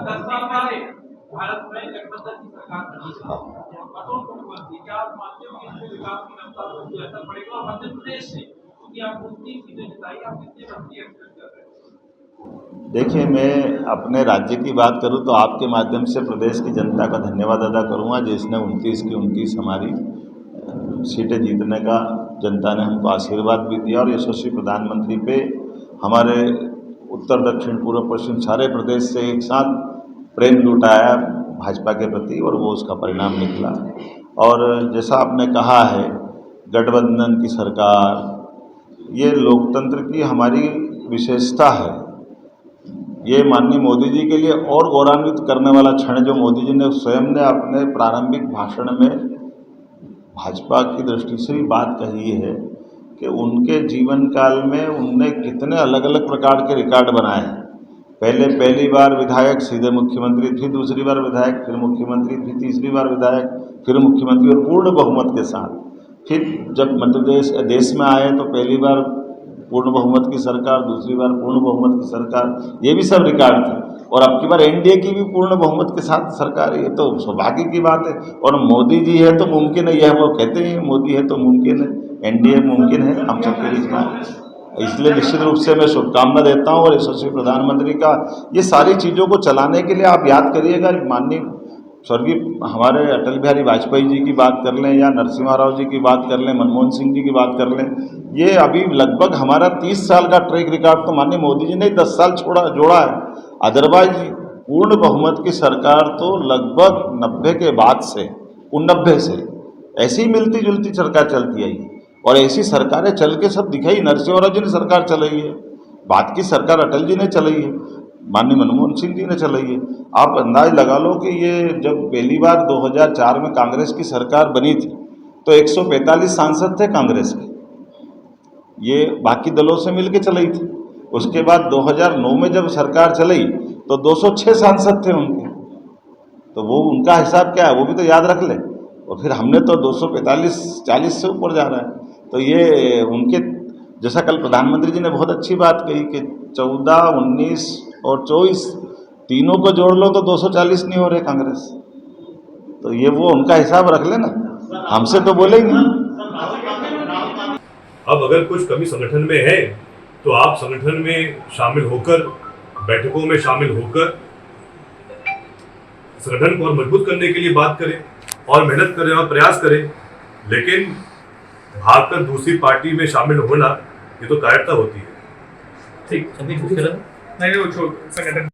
10 साल पहले भारत में गठबंधन की सरकार बनी थी, अटल टोटल क्या आप मानते हो कि इससे विकास की रफ्तार को बेहतर पड़ेगा? और मध्य प्रदेश से क्योंकि आप उतनी चीजें जिताई, आप कितने बढ़ती एक्सपेक्ट कर रहे हैं? देखिए, मैं अपने राज्य की बात करूं तो आपके माध्यम से प्रदेश की जनता का धन्यवाद अदा करूंगा, जिसने 29 की 29 हमारी सीटें जीतने का जनता ने हमको आशीर्वाद भी दिया और यशस्वी प्रधानमंत्री पे हमारे उत्तर दक्षिण पूर्व पश्चिम सारे प्रदेश से एक साथ प्रेम लुटाया भाजपा के प्रति, और वो उसका परिणाम निकला। और जैसा आपने कहा है, गठबंधन की सरकार, ये लोकतंत्र की हमारी विशेषता है। ये माननीय मोदी जी के लिए और गौरवान्वित करने वाला क्षण जो मोदी जी ने स्वयं ने अपने प्रारंभिक भाषण में भाजपा की दृष्टि से भी बात कही है कि उनके जीवन काल में उनने कितने अलग अलग प्रकार के रिकॉर्ड बनाए हैं। पहली बार विधायक सीधे मुख्यमंत्री, फिर दूसरी बार विधायक, फिर मुख्यमंत्री, फिर तीसरी बार विधायक, फिर मुख्यमंत्री, और पूर्ण बहुमत के साथ। फिर जब मध्य प्रदेश देश में आए तो पहली बार पूर्ण बहुमत की सरकार, दूसरी बार पूर्ण बहुमत की सरकार, ये भी सब रिकॉर्ड थे। और अब की बार एनडीए की भी पूर्ण बहुमत के साथ सरकार, ये तो सौभाग्य की बात है। और मोदी जी है तो मुमकिन है, यह वो कहते हैं मोदी है तो मुमकिन है, एनडीए मुमकिन है हम सबके बीच में। इसलिए निश्चित रूप से मैं शुभकामना देता हूँ। और यशस्वी प्रधानमंत्री का ये सारी चीज़ों को चलाने के लिए आप याद करिएगा, माननीय स्वर्गीय हमारे अटल बिहारी वाजपेयी जी की बात कर लें या नरसिम्हा राव जी की बात कर लें, मनमोहन सिंह जी की बात कर लें, ये अभी लगभग हमारा 30 साल का ट्रैक रिकॉर्ड तो माननीय मोदी जी ने 10 साल जोड़ा है। अदरवाइज पूर्ण बहुमत की सरकार तो लगभग 90 के बाद से 89 से ऐसी मिलती जुलती सरकार चलती आई, और ऐसी सरकारें चल के सब दिखाई। नरसिम्हा राव जी ने सरकार चलाई है, बाद की सरकार अटल जी ने चलाई है, माननीय मनमोहन सिंह जी ने चलाई है। आप अंदाज लगा लो कि ये जब पहली बार 2004 में कांग्रेस की सरकार बनी थी तो 145 सांसद थे कांग्रेस के, ये बाकी दलों से मिलके चलाई थी। उसके बाद 2009 में जब सरकार चली तो 206 सांसद थे उनके, तो वो उनका हिसाब क्या है वो भी तो याद रख ले। और फिर हमने तो 245-40 से ऊपर जा रहा है। तो ये उनके जैसा कल प्रधानमंत्री जी ने बहुत अच्छी बात कही कि 14, 19 और 24 तीनों को जोड़ लो तो 240 नहीं हो रहे कांग्रेस। तो ये वो उनका हिसाब रख लेना, हमसे तो बोले ही नहीं। अब अगर कुछ कमी संगठन में है तो आप संगठन में शामिल होकर, बैठकों में शामिल होकर संगठन को और मजबूत करने के लिए बात करें और मेहनत करें और प्रयास करें। लेकिन भागकर दूसरी पार्टी में शामिल होना ये तो कायरता होती है। ठीक, अभी नहीं, वो संगठन